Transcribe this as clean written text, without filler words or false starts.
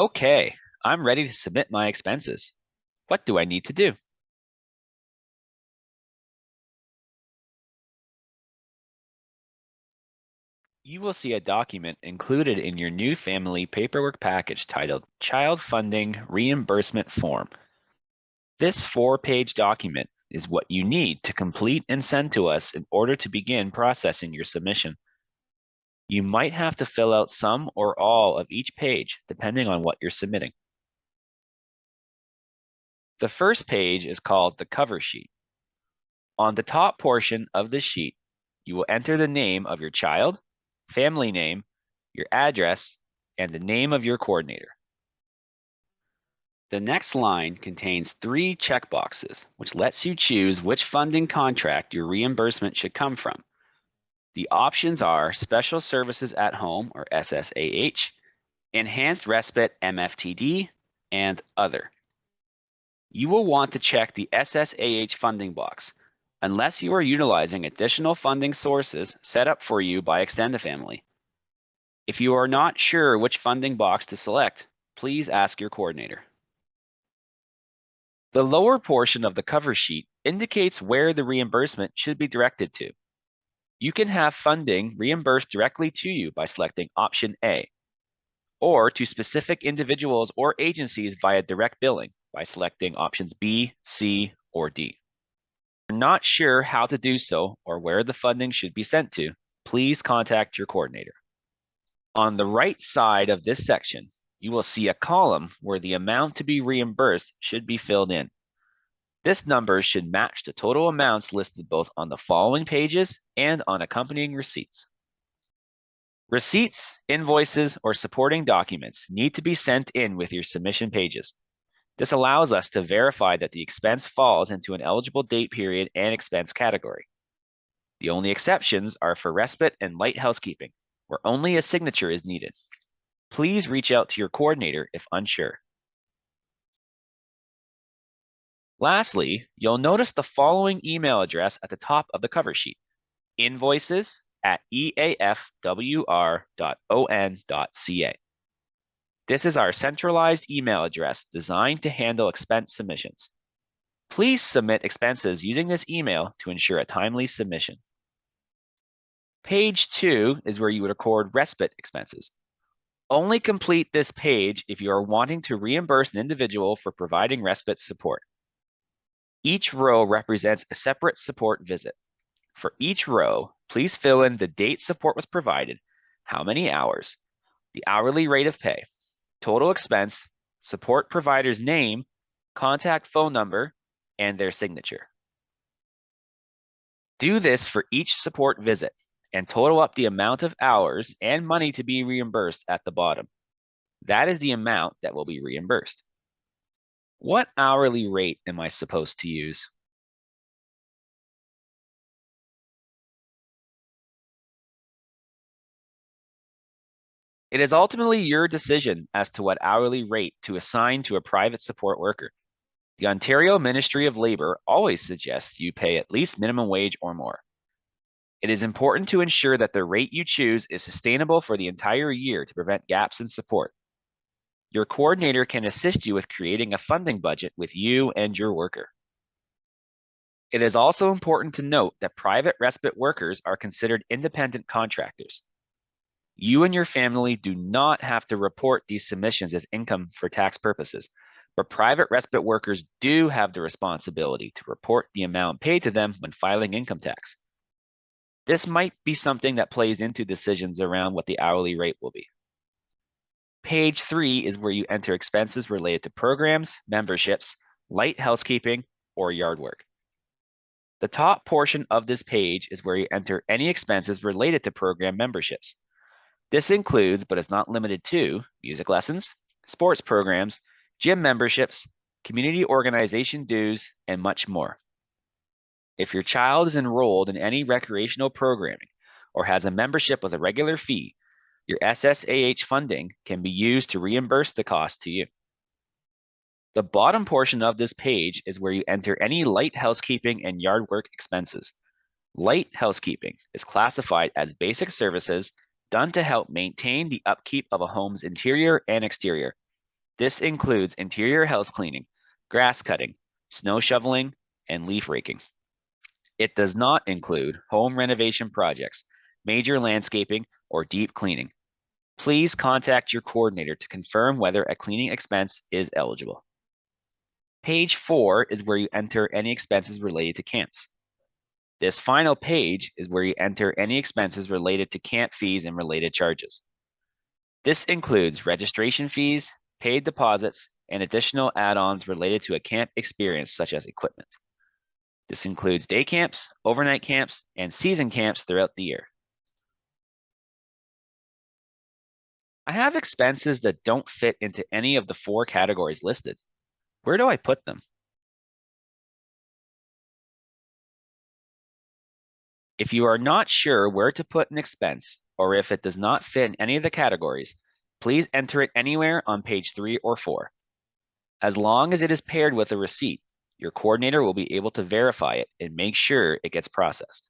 Okay, I'm ready to submit my expenses. What do I need to do? You will see a document included in your new family paperwork package titled Child Funding Reimbursement Form. This 4-page document is what you need to complete and send to us in order to begin processing your submission. You might have to fill out some or all of each page depending on what you're submitting. The first page is called the cover sheet. On the top portion of the sheet, you will enter the name of your child, family name, your address, and the name of your coordinator. The next line contains 3 checkboxes, which lets you choose which funding contract your reimbursement should come from. The options are Special Services at Home, or SSAH, Enhanced Respite MFTD, and Other. You will want to check the SSAH funding box, unless you are utilizing additional funding sources set up for you by Extend-A-Family. If you are not sure which funding box to select, please ask your coordinator. The lower portion of the cover sheet indicates where the reimbursement should be directed to. You can have funding reimbursed directly to you by selecting option A, or to specific individuals or agencies via direct billing by selecting options B, C, or D. If you're not sure how to do so or where the funding should be sent to, please contact your coordinator. On the right side of this section, you will see a column where the amount to be reimbursed should be filled in. This number should match the total amounts listed both on the following pages and on accompanying receipts. Receipts, invoices, or supporting documents need to be sent in with your submission pages. This allows us to verify that the expense falls into an eligible date period and expense category. The only exceptions are for respite and light housekeeping, where only a signature is needed. Please reach out to your coordinator if unsure. Lastly, you'll notice the following email address at the top of the cover sheet: invoices@eafwr.on.ca. This is our centralized email address designed to handle expense submissions. Please submit expenses using this email to ensure a timely submission. Page 2 is where you would record respite expenses. Only complete this page if you are wanting to reimburse an individual for providing respite support. Each row represents a separate support visit. For each row, please fill in the date support was provided, how many hours, the hourly rate of pay, total expense, support provider's name, contact phone number, and their signature. Do this for each support visit and total up the amount of hours and money to be reimbursed at the bottom. That is the amount that will be reimbursed. What hourly rate am I supposed to use? It is ultimately your decision as to what hourly rate to assign to a private support worker. The Ontario Ministry of Labour always suggests you pay at least minimum wage or more. It is important to ensure that the rate you choose is sustainable for the entire year to prevent gaps in support. Your coordinator can assist you with creating a funding budget with you and your worker. It is also important to note that private respite workers are considered independent contractors. You and your family do not have to report these submissions as income for tax purposes, but private respite workers do have the responsibility to report the amount paid to them when filing income tax. This might be something that plays into decisions around what the hourly rate will be. Page 3 is where you enter expenses related to programs, memberships, light housekeeping, or yard work. The top portion of this page is where you enter any expenses related to program memberships. This includes, but is not limited to, music lessons, sports programs, gym memberships, community organization dues, and much more. If your child is enrolled in any recreational programming or has a membership with a regular fee, your SSAH funding can be used to reimburse the cost to you. The bottom portion of this page is where you enter any light housekeeping and yard work expenses. Light housekeeping is classified as basic services done to help maintain the upkeep of a home's interior and exterior. This includes interior house cleaning, grass cutting, snow shoveling, and leaf raking. It does not include home renovation projects, major landscaping, or deep cleaning. Please contact your coordinator to confirm whether a cleaning expense is eligible. Page 4 is where you enter any expenses related to camps. This final page is where you enter any expenses related to camp fees and related charges. This includes registration fees, paid deposits, and additional add-ons related to a camp experience such as equipment. This includes day camps, overnight camps, and season camps throughout the year. I have expenses that don't fit into any of the 4 categories listed. Where do I put them? If you are not sure where to put an expense, or if it does not fit in any of the categories, please enter it anywhere on page 3 or 4. As long as it is paired with a receipt, your coordinator will be able to verify it and make sure it gets processed.